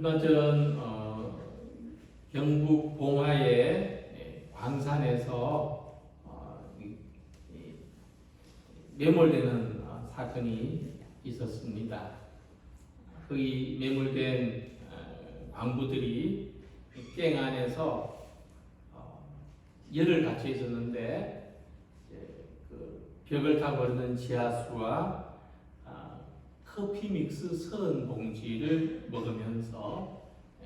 얼마 전 경북 봉화의 광산에서 매몰되는 사건이 있었습니다. 거기 매몰된 광부들이 갱 안에서 열을 갇혀 있었는데 그 벽을 타고 흐르는 지하수와 커피 믹스 30봉지를 먹으면서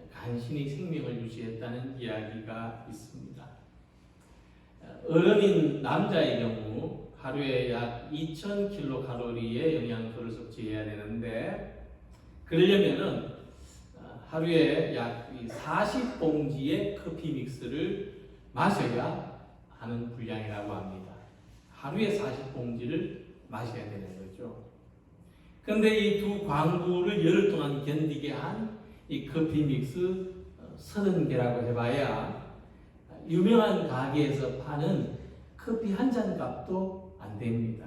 간신히 생명을 유지했다는 이야기가 있습니다. 어른인 남자의 경우 하루에 약 2000kcal의 영양소를 섭취해야 되는데, 그러려면은 하루에 약 40봉지의 커피 믹스를 마셔야 하는 분량이라고 합니다. 하루에 40봉지를 마셔야 되는 거죠. 그런데 이 두 광부를 열흘 동안 견디게 한 이 커피 믹스 30개라고 해봐야 유명한 가게에서 파는 커피 한 잔 값도 안 됩니다.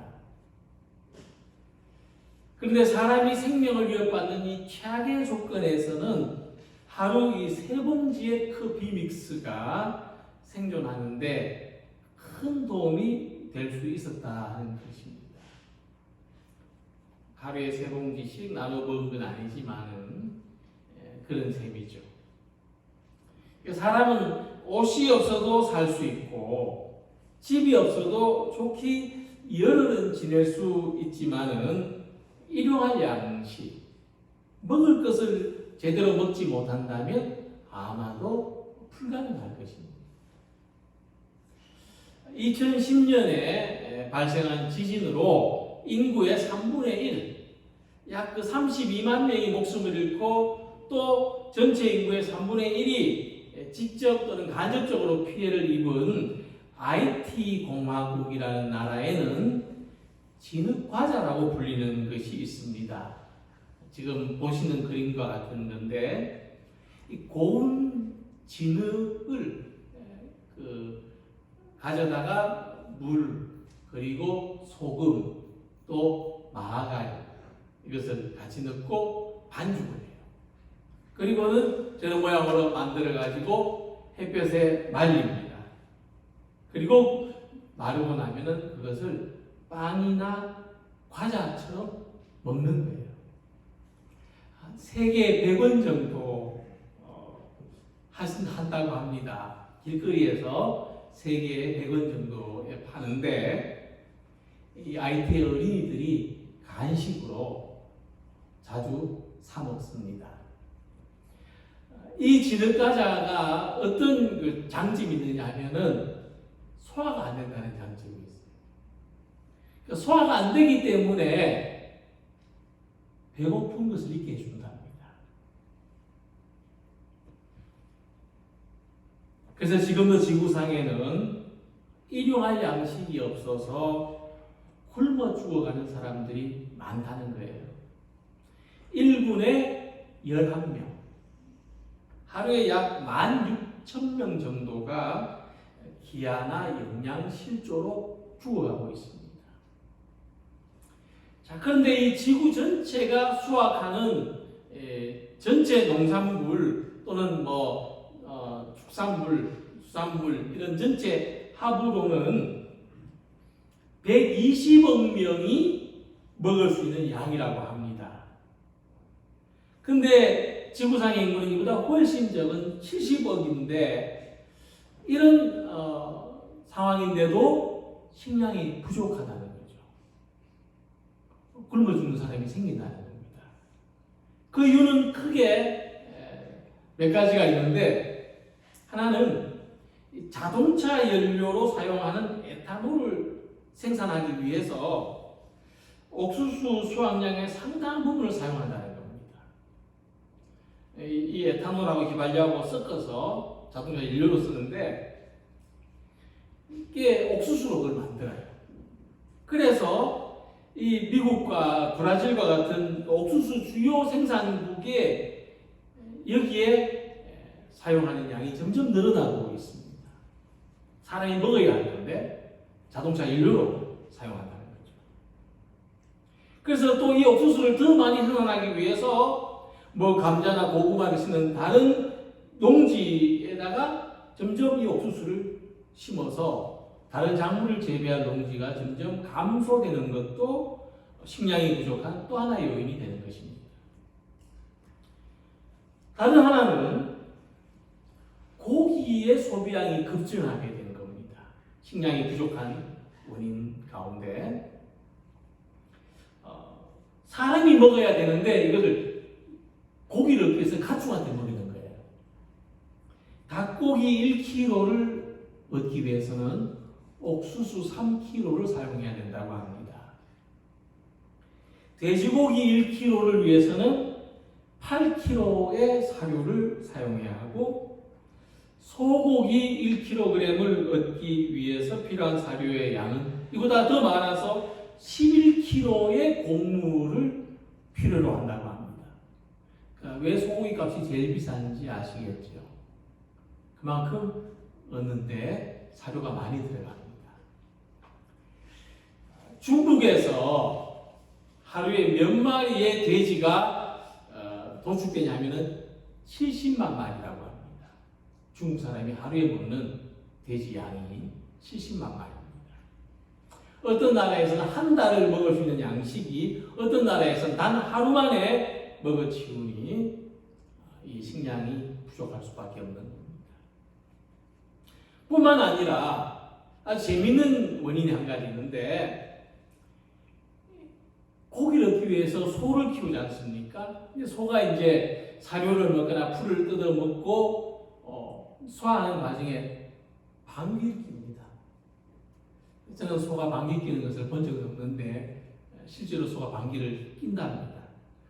그런데 사람이 생명을 위협받는 이 최악의 조건에서는 하루 이 3봉지의 커피 믹스가 생존하는데 큰 도움이 될 수 있었다 하는 것입니다. 하루에 3봉지씩 나눠 먹은 건 아니지만은 그런 셈이죠. 사람은 옷이 없어도 살 수 있고 집이 없어도 좋게 열흘은 지낼 수 있지만은 일용할 양식, 먹을 것을 제대로 먹지 못한다면 아마도 불가능할 것입니다. 2010년에 발생한 지진으로 인구의 3분의 1, 약 32만 명이 목숨을 잃고 또 전체 인구의 3분의 1이 직접 또는 간접적으로 피해를 입은 IT 공화국이라는 나라에는 진흙과자라고 불리는 것이 있습니다. 지금 보시는 그림과 같은 건데, 이 고운 진흙을 가져다가 물 그리고 소금 또 마가리 이것을 같이 넣고 반죽을 해요. 그리고는 저런 모양으로 만들어 가지고 햇볕에 말립니다. 그리고 마르고 나면은 그것을 빵이나 과자처럼 먹는 거예요. 세계에 100원 정도 한다고 합니다. 길거리에서 세계에 100원 정도에 파는데 이 IT 어린이들이 간식으로 자주 사 먹습니다. 이 진흙과자가 어떤 장점이 있느냐 하면은 소화가 안 된다는 장점이 있어요. 그러니까 소화가 안 되기 때문에 배고픈 것을 잊게 해준답니다. 그래서 지금도 지구상에는 일용할 양식이 없어서 굶어 죽어가는 사람들이 많다는 거예요. 1군에 11명, 하루에 약 16,000명 정도가 기아나 영양실조로 죽어가고 있습니다. 자, 그런데 이 지구 전체가 수확하는 전체 농산물 또는 축산물, 수산물 이런 전체 합으로는 120억 명이 먹을 수 있는 양이라고 합니다. 근데 지구상의 인구는 이보다 훨씬 적은 70억인데 이런 상황인데도 식량이 부족하다는 거죠. 굶어 죽는 사람이 생긴다는 겁니다. 그 이유는 크게 몇 가지가 있는데, 하나는 자동차 연료로 사용하는 에탄올을 생산하기 위해서 옥수수 수확량의 상당 부분을 사용한다는 겁니다. 이 에탄올하고 휘발유하고 섞어서 자동차 연료로 쓰는데 이게 옥수수로 그걸 만들어요. 그래서 이 미국과 브라질과 같은 옥수수 주요 생산국에 여기에 사용하는 양이 점점 늘어나고 있습니다. 사람이 먹어야 하는데 자동차 연료로 사용한다는 거죠. 그래서 또 이 옥수수를 더 많이 생산하기 위해서 뭐 감자나 고구마를 심는 다른 농지에다가 점점 이 옥수수를 심어서 다른 작물을 재배할 농지가 점점 감소되는 것도 식량이 부족한 또 하나의 요인이 되는 것입니다. 다른 하나는 고기의 소비량이 급증하게 되는 겁니다. 식량이 부족한 원인 가운데 사람이 먹어야 되는데 이것을 고기를 얻기 위해서 가축한테 먹이는 거예요. 닭고기 1kg를 얻기 위해서는 옥수수 3kg를 사용해야 된다고 합니다. 돼지고기 1kg를 위해서는 8kg의 사료를 사용해야 하고 소고기 1kg을 얻기 위해서 필요한 사료의 양은 이보다 더 많아서 11kg의 곡물을 필요로 한다고 합니다. 그러니까 왜 소고기 값이 제일 비싼지 아시겠죠? 그만큼 얻는데 사료가 많이 들어갑니다. 중국에서 하루에 몇 마리의 돼지가 도축되냐면은 70만 마리라고 합니다. 중국 사람이 하루에 먹는 돼지 양이 70만 마리입니다. 어떤 나라에서는 한 달을 먹을 수 있는 양식이 어떤 나라에서는 단 하루 만에 먹어치우니 이 식량이 부족할 수밖에 없는 겁니다. 뿐만 아니라 아주 재미있는 원인이 한 가지 있는데 고기를 얻기 위해서 소를 키우지 않습니까? 소가 이제 사료를 먹거나 풀을 뜯어 먹고 소화하는 과정에 방귀를 낍니다. 저는 소가 방귀 뀌는 것을 본 적은 없는데 실제로 소가 방귀를 낀답니다.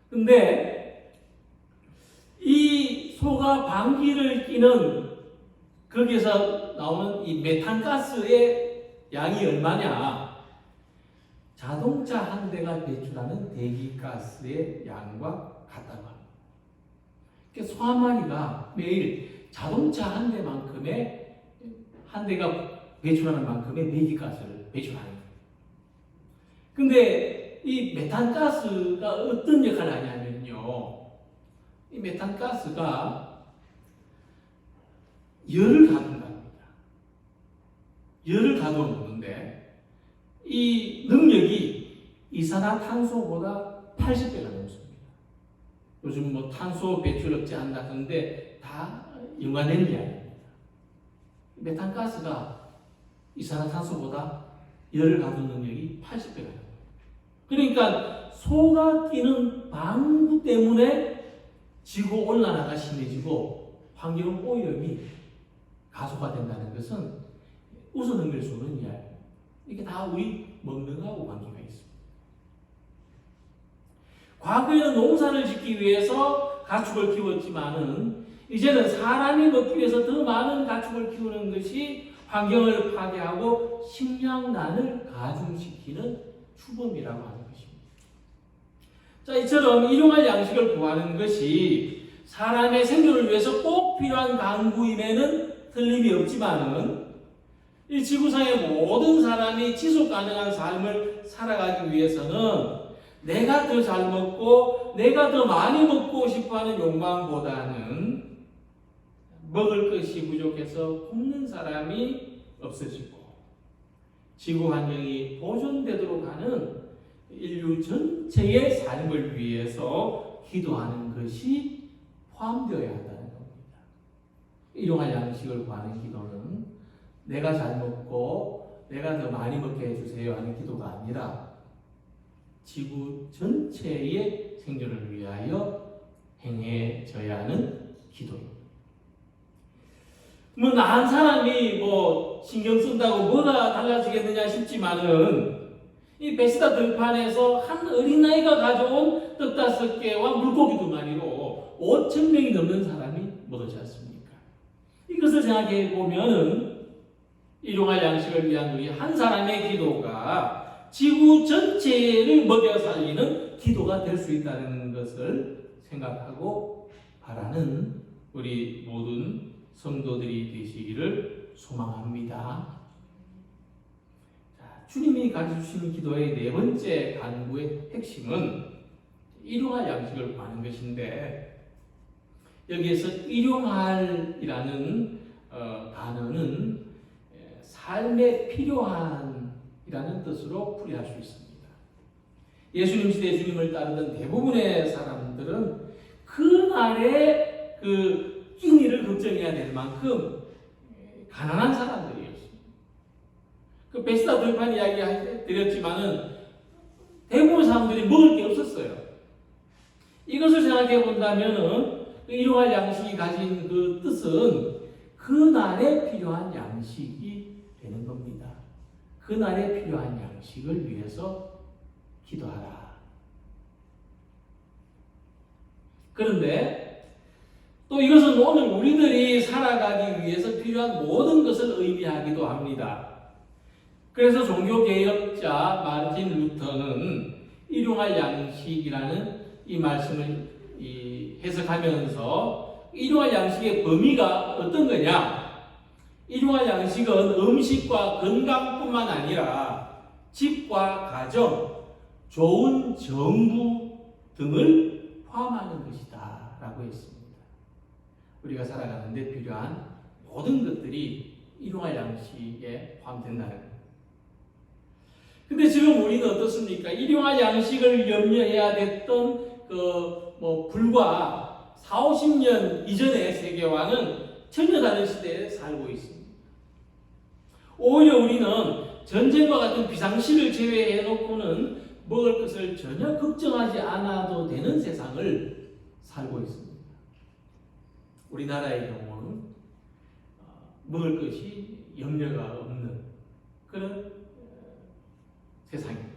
근데 이 소가 방귀를 뀌는 거기에서 나오는 이 메탄가스의 양이 얼마냐? 자동차 한 대가 배출하는 대기가스의 양과 같다고 합니다. 그러니까 소 한 마리가 매일 자동차 한 대만큼의 한 대가 배출하는 만큼의 대기가스를 배출하는 거예요. 근데 이 메탄가스가 어떤 역할을 하냐면요. 이 메탄가스가 열을 가둔답니다. 열을 가두어 놓는데 이 능력이 이산화탄소보다 80배가 넘습니다. 요즘 뭐 탄소 배출 억제한다 하는데 다 연관되는 이야기입니다. 메탄가스가 이산화탄소보다 열을 가두는 능력이 80배가 됩니다. 그러니까 소가 끼는 방구 때문에 지구 온난화가 심해지고 환경 오염이 가속화된다는 것은 웃어 넘길 수 없는 이야기입니다. 이게 다 우리 먹는 거하고 관계가 있습니다. 과거에는 농사를 짓기 위해서 가축을 키웠지만은 이제는 사람이 먹기 위해서 더 많은 가축을 키우는 것이 환경을 파괴하고 식량난을 가중시키는 추범이라고 하는 것입니다. 자, 이처럼 일용할 양식을 구하는 것이 사람의 생존을 위해서 꼭 필요한 강구임에는 틀림이 없지만은 이 지구상의 모든 사람이 지속 가능한 삶을 살아가기 위해서는 내가 더 잘 먹고 내가 더 많이 먹고 싶어하는 욕망보다는 먹을 것이 부족해서 굶는 사람이 없어지고 지구 환경이 보존되도록 하는 인류 전체의 삶을 위해서 기도하는 것이 포함되어야 한다는 겁니다. 일용할 양식을 구하는 기도는 내가 잘 먹고 내가 더 많이 먹게 해주세요 하는 기도가 아니라 지구 전체의 생존을 위하여 행해져야 하는 기도입니다. 뭐 나한 사람이 뭐 신경 쓴다고 뭐가 달라지겠느냐 싶지만은 이 베스다 들판에서 한 어린아이가 가져온 떡 5개와 물고기 2마리로 5,000명이 넘는 사람이 먹었지 않습니까? 이것을 생각해 보면은 일용할 양식을 위한 우리 한 사람의 기도가 지구 전체를 먹여 살리는 기도가 될 수 있다는 것을 생각하고 바라는 우리 모든 성도들이 되시기를 소망합니다. 자, 주님이 가르쳐주신 기도의 네 번째 간구의 핵심은 일용할 양식을 구하는 것인데 여기에서 일용할이라는 단어는 삶에 필요한이라는 뜻으로 풀이할 수 있습니다. 예수님 시대 주님을 따르던 대부분의 사람들은 그날의 그 끼니를 걱정해야 될 만큼 가난한 사람들이었습니다. 그 베스다 들판 이야기 드렸지만은 대부분 사람들이 먹을 게 없었어요. 이것을 생각해 본다면은 일용할 양식이 가진 그 뜻은 그날에 필요한 양식이 되는 겁니다. 그날에 필요한 양식을 위해서 기도하라. 그런데 또 이것은 오늘 우리들이 살아가기 위해서 필요한 모든 것을 의미하기도 합니다. 그래서 종교개혁자 마르틴 루터는 일용할 양식이라는 이 말씀을 해석하면서 일용할 양식의 범위가 어떤 거냐? 일용할 양식은 음식과 건강뿐만 아니라 집과 가정, 좋은 정부 등을 포함하는 것이다 라고 했습니다. 우리가 살아가는데 필요한 모든 것들이 일용할 양식에 포함된다는 겁니다. 근데 지금 우리는 어떻습니까? 일용할 양식을 염려해야 됐던 불과 40-50년 이전의 세계와는 전혀 다른 시대에 살고 있습니다. 오히려 우리는 전쟁과 같은 비상시를 제외해 놓고는 먹을 것을 전혀 걱정하지 않아도 되는 세상을 살고 있습니다. 우리나라의 경우는 먹을 것이 염려가 없는 그런 세상입니다.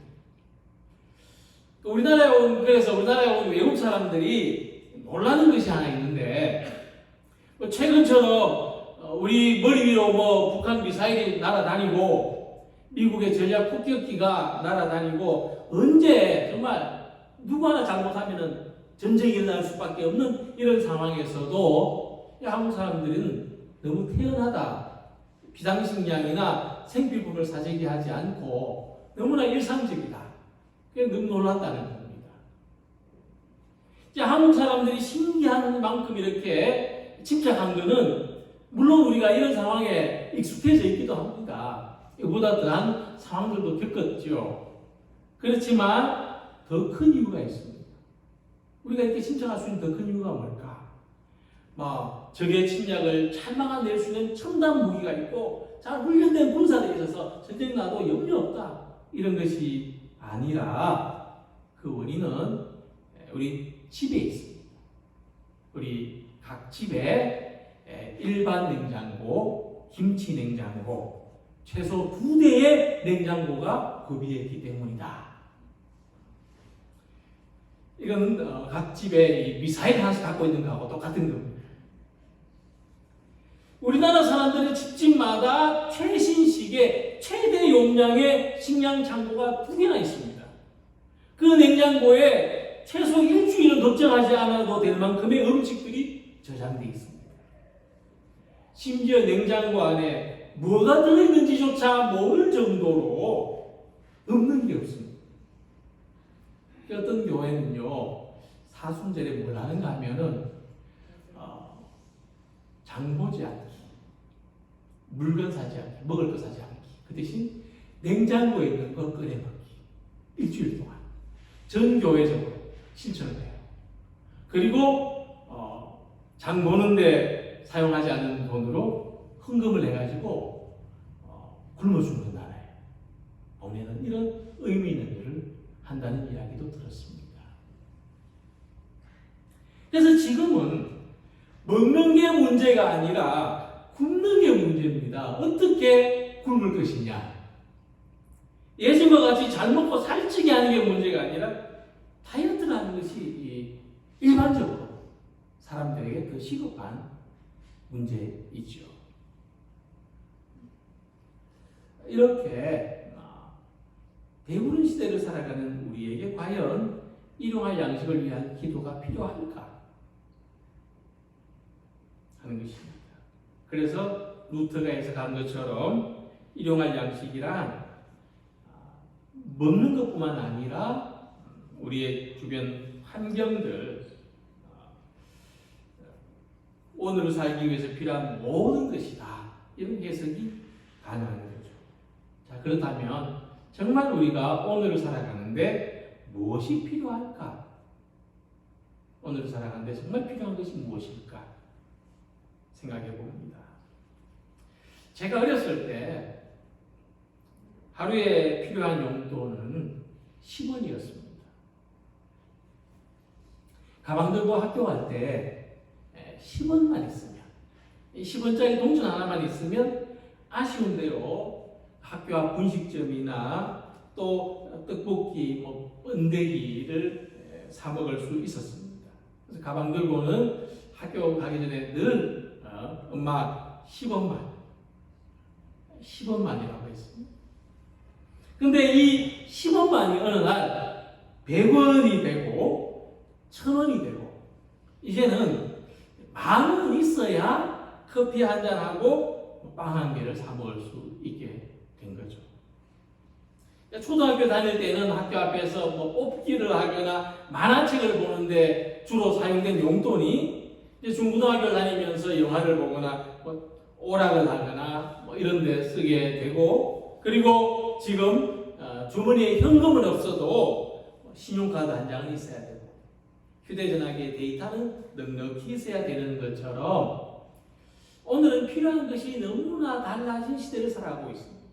그래서 우리나라에 온 외국 사람들이 놀라는 것이 하나 있는데, 최근처럼 우리 머리 위로 북한 미사일이 날아다니고 미국의 전략 폭격기가 날아다니고 언제 정말 누구 하나 잘못하면 전쟁이 일어날 수밖에 없는 이런 상황에서도 한국 사람들은 너무 태연하다, 비상식량이나 생필품을 사재기 하지 않고 너무나 일상적이다. 그게 너무 놀랐다는 겁니다. 한국 사람들이 신기한 만큼 이렇게 침착한 것은 물론 우리가 이런 상황에 익숙해져 있기도 합니다. 이보다 더한 상황들도 겪었죠. 그렇지만 더 큰 이유가 있습니다. 우리가 이렇게 침착할 수 있는 더 큰 이유가 뭘까? 적의 침략을 잘 막아낼 수 있는 첨단 무기가 있고 잘 훈련된 군사들이 있어서 전쟁 나도 염려 없다. 이런 것이 아니라 그 원인은 우리 집에 있습니다. 우리 각 집에 일반 냉장고, 김치 냉장고, 최소 2대의 냉장고가 구비되어 있기 때문이다. 이건 각 집에 미사일 하나씩 갖고 있는 거하고 똑같은 겁니다. 우리나라 사람들의 집집마다 최신식의 최대 용량의 식량 창고가 2개나 있습니다. 그 냉장고에 최소 일주일은 걱정하지 않아도 될 만큼의 음식들이 저장되어 있습니다. 심지어 냉장고 안에 뭐가 들어있는지조차 모를 정도로 없는 게 없습니다. 어떤 교회는요, 사순절에 뭘 하는가 하면은 장 보지 않기, 물건 사지 않기, 먹을 거 사지 않기, 그 대신 냉장고에 있는 거 꺼내 먹기, 일주일 동안 전 교회적으로 실천을 해요. 그리고 장 보는데 사용하지 않는 돈으로 헌금을 해가지고 굶어 죽는 나라예요. 보면은 이런 의미 있는 일을 한다는 이야기도 들었습니다. 그래서 지금은 먹는 게 문제가 아니라 굶는 게 문제입니다. 어떻게 굶을 것이냐? 예전과 같이 잘 먹고 살찌게 하는 게 문제가 아니라 다이어트를 하는 것이 일반적으로 사람들에게 더 시급한 문제이죠. 이렇게 배부른 시대를 살아가는 우리에게 과연 일용할 양식을 위한 기도가 필요할까 하는 것입니다. 그래서 루터가 해석한 것처럼 일용할 양식이란 먹는 것뿐만 아니라 우리의 주변 환경들, 오늘을 살기 위해서 필요한 모든 것이다. 이런 해석이 가능한 거죠. 자, 그렇다면 정말 우리가 오늘을 살아가는데 무엇이 필요할까? 오늘을 살아가는데 정말 필요한 것이 무엇일까? 생각해 봅니다. 제가 어렸을 때 하루에 필요한 용돈은 10원이었습니다. 가방 들고 학교 갈 때 10원만 있으면, 10원짜리 동전 하나만 있으면 아쉬운 대로 학교 앞 분식점이나 또 떡볶이, 번데기를 사 먹을 수 있었습니다. 그래서 가방 들고는 학교 가기 전에 늘 엄마 10원만이라고 했습니다. 근데 이 10원만이 어느 날 100원이 되고 1000원이 되고 이제는 10,000원 있어야 커피 한 잔하고 빵 한 개를 사 먹을 수 있게 된 거죠. 초등학교 다닐 때는 학교 앞에서 뽑기를 하거나 만화책을 보는데 주로 사용된 용돈이 이제 중고등학교를 다니면서 영화를 보거나 오락을 하거나 이런 데 쓰게 되고, 그리고 지금 주머니에 현금은 없어도 신용카드 한 장은 있어야 되고 휴대전화기의 데이터는 넉넉히 있어야 되는 것처럼 오늘은 필요한 것이 너무나 달라진 시대를 살아가고 있습니다.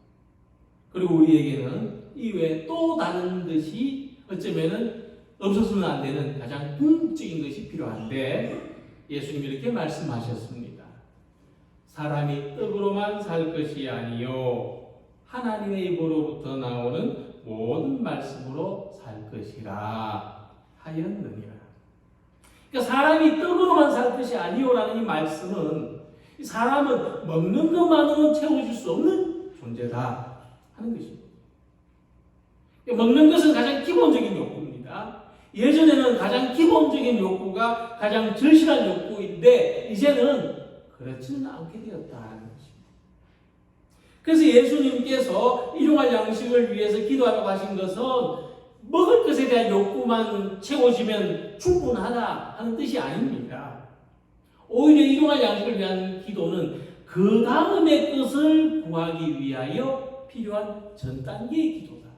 그리고 우리에게는 이외에 또 다른 것이 어쩌면은 없어서는 안 되는 가장 궁극적인 것이 필요한데, 예수님이 이렇게 말씀하셨습니다. 사람이 떡으로만 살 것이 아니요 하나님의 입으로부터 나오는 모든 말씀으로 살 것이라 하였느니라. 그러니까 사람이 떡으로만 살 것이 아니요라는 이 말씀은 사람은 먹는 것만으로는 채워줄 수 없는 존재다 하는 것입니다. 먹는 것은 가장 기본적인 욕구입니다. 예전에는 가장 기본적인 욕구가 가장 절실한 욕구인데 이제는 그렇지는 않게 되었다는 것입니다. 그래서 예수님께서 일용할 양식을 위해서 기도하라고 하신 것은 먹을 것에 대한 욕구만 채워지면 충분하다 하는 뜻이 아닙니다. 오히려 일용할 양식을 위한 기도는 그 다음의 것을 구하기 위하여 필요한 전 단계의 기도다.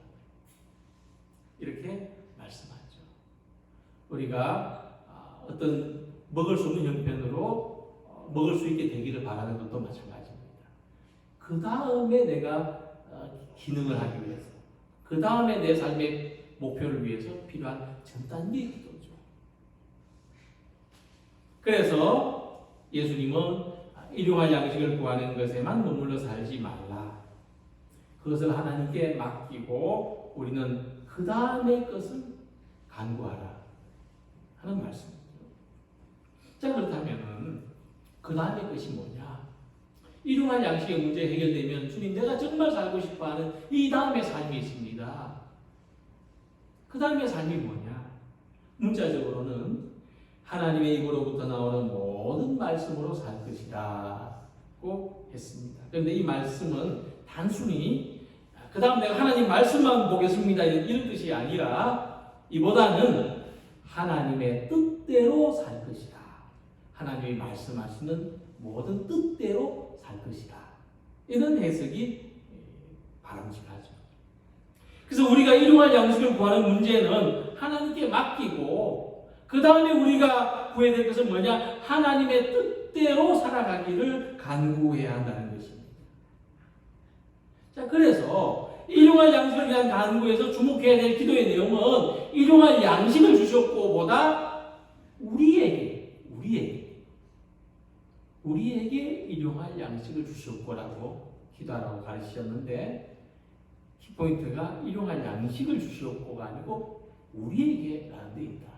이렇게 말씀하죠. 우리가 어떤 먹을 수 없는 형편으로 먹을 수 있게 되기를 바라는 것도 마찬가지입니다. 그 다음에 내가 기능을 하기 위해서, 그 다음에 내 삶의 목표를 위해서 필요한 전 단계의 기도죠. 그래서 예수님은 일용할 양식을 구하는 것에만 머물러 살지 말라. 그것을 하나님께 맡기고 우리는 그 다음의 것을 간구하라 하는 말씀이죠. 자, 그렇다면 그 다음의 것이 뭐냐? 일용할 양식의 문제 해결되면 주님 내가 정말 살고 싶어하는 이 다음의 삶이 있습니다. 그 다음의 삶이 뭐냐? 문자적으로는 하나님의 입으로부터 나오는 모든 말씀으로 살 것이라고 했습니다. 그런데 이 말씀은 단순히 그 다음 내가 하나님 말씀만 보겠습니다 이런 뜻이 아니라 이보다는 하나님의 뜻대로 살 것이다. 하나님이 말씀하시는 모든 뜻대로 살 것이다. 이런 해석이 바람직하죠. 그래서 우리가 일용할 양식을 구하는 문제는 하나님께 맡기고 그 다음에 우리가 구해야 될 것은 뭐냐? 하나님의 뜻대로 살아가기를 간구해야 한다는 것입니다. 자, 그래서 일용할 양식을 위한 간구에서 주목해야 될 기도의 내용은 일용할 양식을 주셨고 보다 우리에게 일용할 양식을 주셨고라고 기도하라고 가르치셨는데 키포인트가 일용할 양식을 주셨고가 아니고 우리에게라는 데 있다.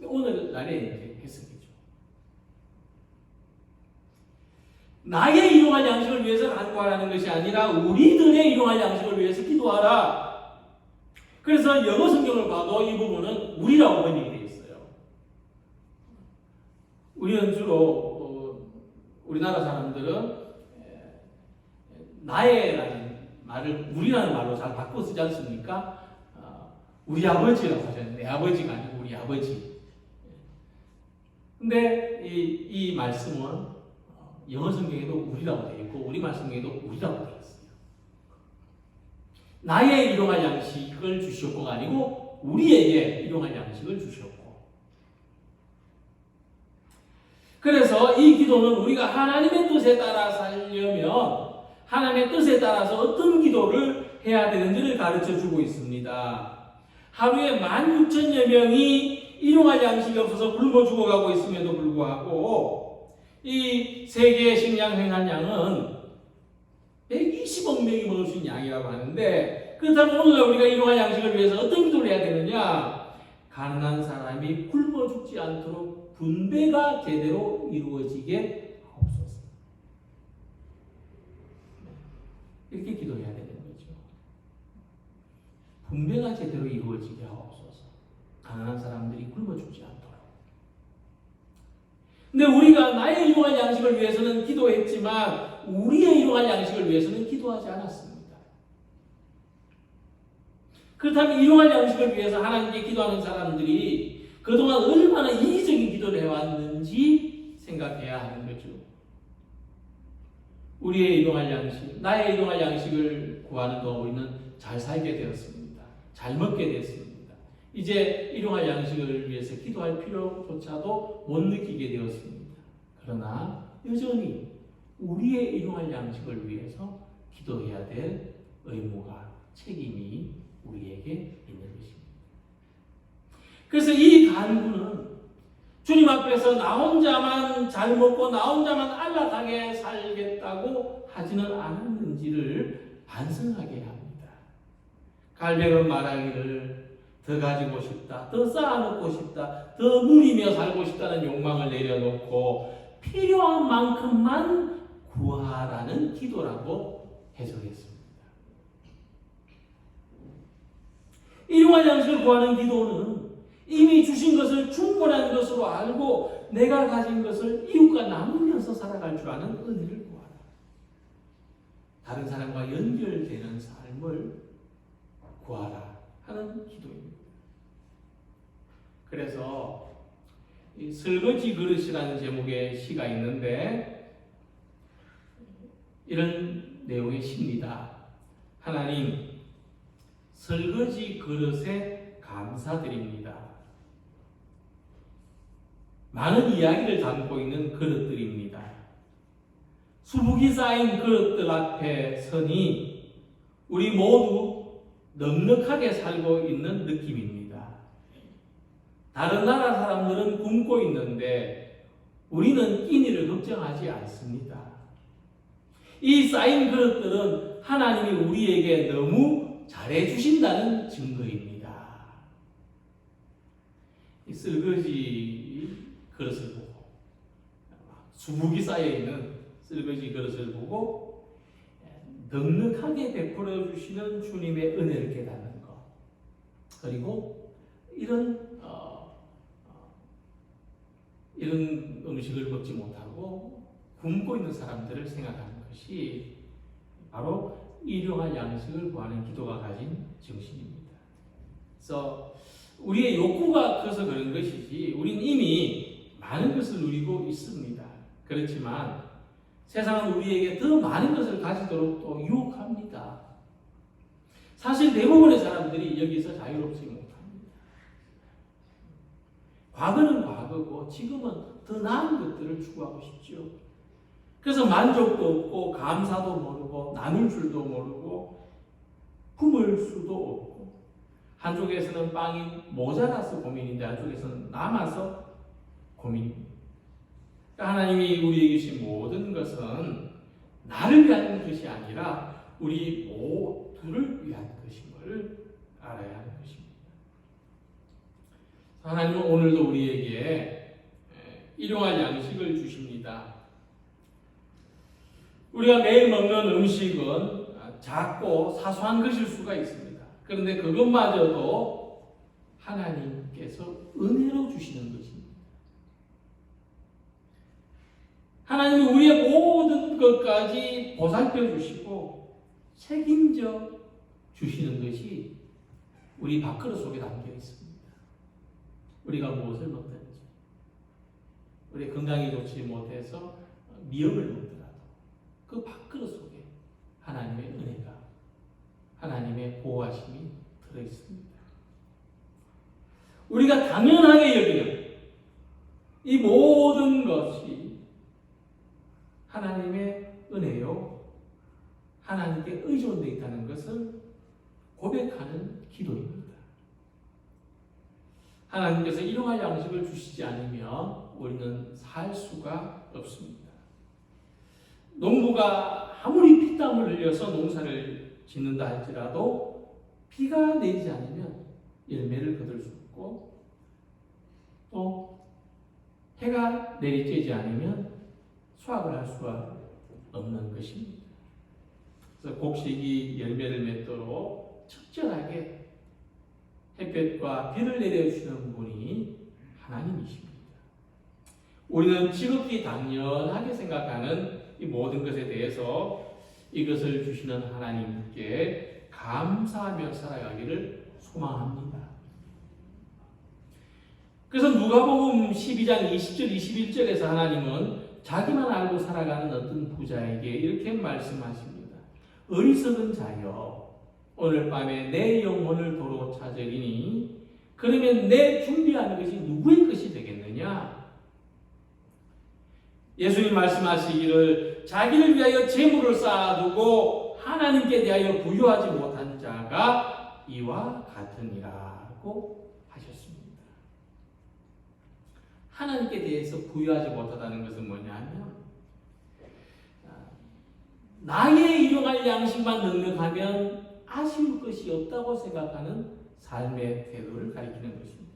오늘날의 해석이죠. 나의 일용할 양식을 위해서 간구하라는 것이 아니라 우리들의 일용할 양식을 위해서 기도하라. 그래서 영어 성경을 봐도 이 부분은 우리라고 번역이 되어 있어요. 우리는 주로 우리나라 사람들은 나의라는 말을 우리라는 말로 잘 바꿔 쓰지 않습니까? 우리 아버지라고 하잖아요. 내 아버지가 아니고 우리 아버지. 근데 이 말씀은 영어 성경에도 우리라고 되어 있고 우리말 성경에도 우리라고 되어 있어요. 나의 일용할 양식을 주시옵고가 아니고 우리에게 일용할 양식을 주시옵고. 그래서 이 기도는 우리가 하나님의 뜻에 따라 살려면 하나님의 뜻에 따라서 어떤 기도를 해야 되는지를 가르쳐 주고 있습니다. 하루에 16,000여 명이 일용할 양식이 없어서 굶어 죽어가고 있음에도 불구하고 이 세계 식량 생산량은 120억 명이 먹을 수 있는 양이라고 하는데, 그렇다면 오늘날 우리가 일용할 양식을 위해서 어떤 기도를 해야 되느냐? 가난한 사람이 굶어 죽지 않도록 분배가 제대로 이루어지게 하옵소서. 이렇게 기도해야 되는 거죠. 분배가 제대로 이루어지게 하옵소서. 가난한 사람들이 굶어 죽지 않도록. 근데 우리가 나의 일용할 양식을 위해서는 기도했지만 우리의 일용할 양식을 위해서는 기도하지 않았습니다. 그렇다면 일용할 양식을 위해서 하나님께 기도하는 사람들이 그동안 얼마나 이기적인 기도를 해왔는지 생각해야 하는 거죠. 우리의 일용할 양식, 나의 일용할 양식을 구하는 동안 우리는 잘 살게 되었습니다. 잘 먹게 됐습니다. 이제 일용할 양식을 위해서 기도할 필요조차도 못 느끼게 되었습니다. 그러나 여전히 우리의 일용할 양식을 위해서 기도해야 될 의무가, 책임이 우리에게 있는 것입니다. 그래서 이 간구는 주님 앞에서 나 혼자만 잘 먹고 나 혼자만 안락하게 살겠다고 하지는 않았는지를 반성하게 합니다. 갈백은 말하기를 더 가지고 싶다, 더 쌓아놓고 싶다, 더 누리며 살고 싶다는 욕망을 내려놓고 필요한 만큼만 구하라는 기도라고 해석했습니다. 일용할 양식을 구하는 기도는 이미 주신 것을 충분한 것으로 알고 내가 가진 것을 이웃과 나누면서 살아갈 줄 아는 은혜를 구하라. 다른 사람과 연결되는 삶을 구하라 하는 기도입니다. 그래서 이 설거지 그릇이라는 제목의 시가 있는데 이런 내용의 시입니다. 하나님, 설거지 그릇에 감사드립니다. 많은 이야기를 담고 있는 그릇들입니다. 수북이 쌓인 그릇들 앞에 서니 우리 모두 넉넉하게 살고 있는 느낌입니다. 다른 나라 사람들은 굶고 있는데 우리는 끼니를 걱정하지 않습니다. 이 쌓인 그릇들은 하나님이 우리에게 너무 잘해주신다는 증거입니다. 이 설거지 그릇을 보고, 수북이 쌓여있는 설거지 그릇을 보고 넉넉하게 베풀어 주시는 주님의 은혜를 깨닫는 것, 그리고 이런 음식을 먹지 못하고 굶고 있는 사람들을 생각하는 것이 바로 일용할 양식을 구하는 기도가 가진 정신입니다. 그래서 우리의 욕구가 커서 그런 것이지 우리는 이미 많은 것을 누리고 있습니다. 그렇지만 세상은 우리에게 더 많은 것을 가지도록 또 유혹합니다. 사실 대부분의 사람들이 여기서 자유롭지 못합니다. 과거는 과거고 지금은 더 나은 것들을 추구하고 싶죠. 그래서 만족도 없고 감사도 모르고 나눌 줄도 모르고 품을 수도 없고, 한쪽에서는 빵이 모자라서 고민인데 한쪽에서는 남아서 고민입니다. 하나님이 우리에게 주신 모든 것은 나를 위한 것이 아니라 우리 모두를 위한 것임을 알아야 하는 것입니다. 하나님은 오늘도 우리에게 일용할 양식을 주십니다. 우리가 매일 먹는 음식은 작고 사소한 것일 수가 있습니다. 그런데 그것마저도 하나님께서 은혜로 주시는 것입니다. 하나님이 우리의 모든 것까지 보살펴 주시고 책임져 주시는 것이 우리 밥그릇 속에 담겨 있습니다. 우리가 무엇을 먹든지. 우리 건강이 좋지 못해서 미역을 먹더라도 그 밥그릇 속에 하나님의 은혜가, 하나님의 보호하심이 들어있습니다. 우리가 당연하게 여기는 이 모든 것이 하나님의 은혜요, 하나님께 의존되어 있다는 것을 고백하는 기도입니다. 하나님께서 일용할 양식을 주시지 않으면 우리는 살 수가 없습니다. 농부가 아무리 피땀을 흘려서 농사를 짓는다 할지라도 비가 내리지 않으면 열매를 거둘 수 없고, 또 해가 내리쬐지 않으면 수확을 할 수가 없는 것입니다. 그래서 곡식이 열매를 맺도록 적절하게 햇볕과 비를 내려주시는 분이 하나님이십니다. 우리는 지극히 당연하게 생각하는 이 모든 것에 대해서 이것을 주시는 하나님께 감사하며 살아가기를 소망합니다. 그래서 누가복음 12장 20절 21절에서 하나님은 자기만 알고 살아가는 어떤 부자에게 이렇게 말씀하십니다. 어리석은 자여, 오늘 밤에 내 영혼을 도로 찾으리니 그러면 내 준비하는 것이 누구의 것이 되겠느냐? 예수님 말씀하시기를 자기를 위하여 재물을 쌓아두고 하나님께 대하여 부유하지 못한 자가 이와 같으니라고 하셨습니다. 하나님께 대해서 부유하지 못하다는 것은 뭐냐면, 나의 일용할 양식만 넉넉하면 아쉬울 것이 없다고 생각하는 삶의 태도를 가리키는 것입니다.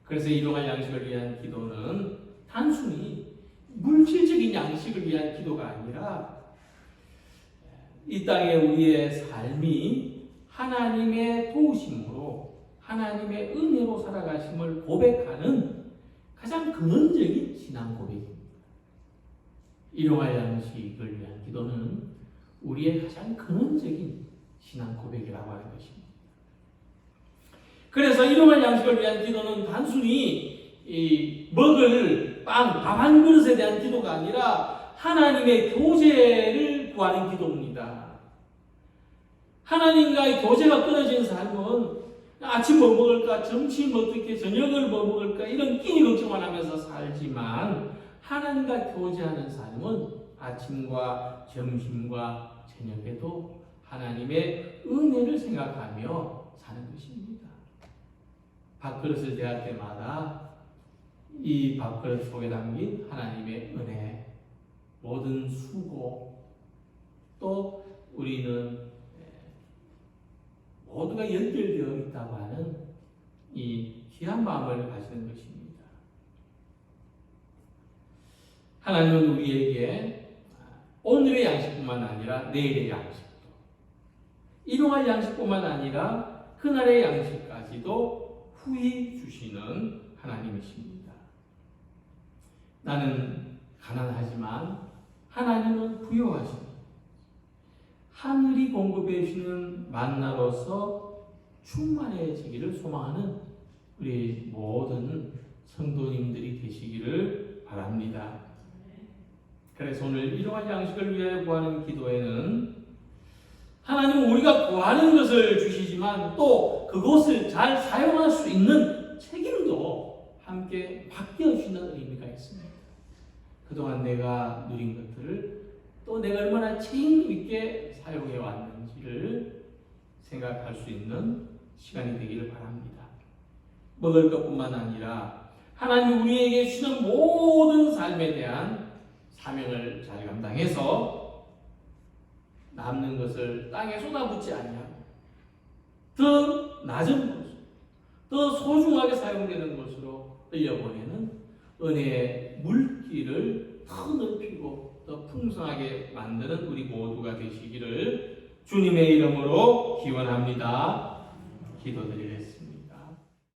그래서 일용할 양식을 위한 기도는 단순히 물질적인 양식을 위한 기도가 아니라 이 땅에 우리의 삶이 하나님의 도우심으로, 하나님의 은혜로 살아가심을 고백하는 가장 근원적인 신앙 고백입니다. 일용할 양식을 위한 기도는 우리의 가장 근원적인 신앙 고백이라고 하는 것입니다. 그래서 일용할 양식을 위한 기도는 단순히 먹을 빵, 밥 한 그릇에 대한 기도가 아니라 하나님의 교제를 구하는 기도입니다. 하나님과의 교제가 끊어진 삶은 아침 뭐 먹을까, 점심 어떻게, 저녁을 뭐 먹을까, 이런 끼니 걱정만 하면서 살지만, 하나님과 교제하는 삶은 아침과 점심과 저녁에도 하나님의 은혜를 생각하며 사는 것입니다. 밥그릇을 대할 때마다 이 밥그릇 속에 담긴 하나님의 은혜, 모든 수고, 또 우리는 모두가 연결되어 있다고 하는 이 귀한 마음을 가지는 것입니다. 하나님은 우리에게 오늘의 양식뿐만 아니라 내일의 양식도, 일용할 양식뿐만 아니라 그날의 양식까지도 후히 주시는 하나님이십니다. 나는 가난하지만 하나님은 부유하십니다. 하늘이 공급해 주시는 만나로서 충만해지기를 소망하는 우리 모든 성도님들이 되시기를 바랍니다. 그래서 오늘 일용할 양식을 위해 구하는 기도에는 하나님은 우리가 구하는 것을 주시지만 또 그것을 잘 사용할 수 있는 책임도 함께 맡겨주시는 의미가 있습니다. 그동안 내가 누린 것들을 또 내가 얼마나 책임 있게 사용해 왔는지를 생각할 수 있는 시간이 되기를 바랍니다. 먹을 것뿐만 아니라 하나님 우리에게 주시는 모든 삶에 대한 사명을 잘 감당해서 남는 것을 땅에 쏟아붓지 아니하고 더 낮은 곳으로, 더 소중하게 사용되는 곳으로 흘려보내는 은혜의 물길을 더 넓히고 더 풍성하게 만드는 우리 모두가 되시기를 주님의 이름으로 기원합니다. 기도드리겠습니다.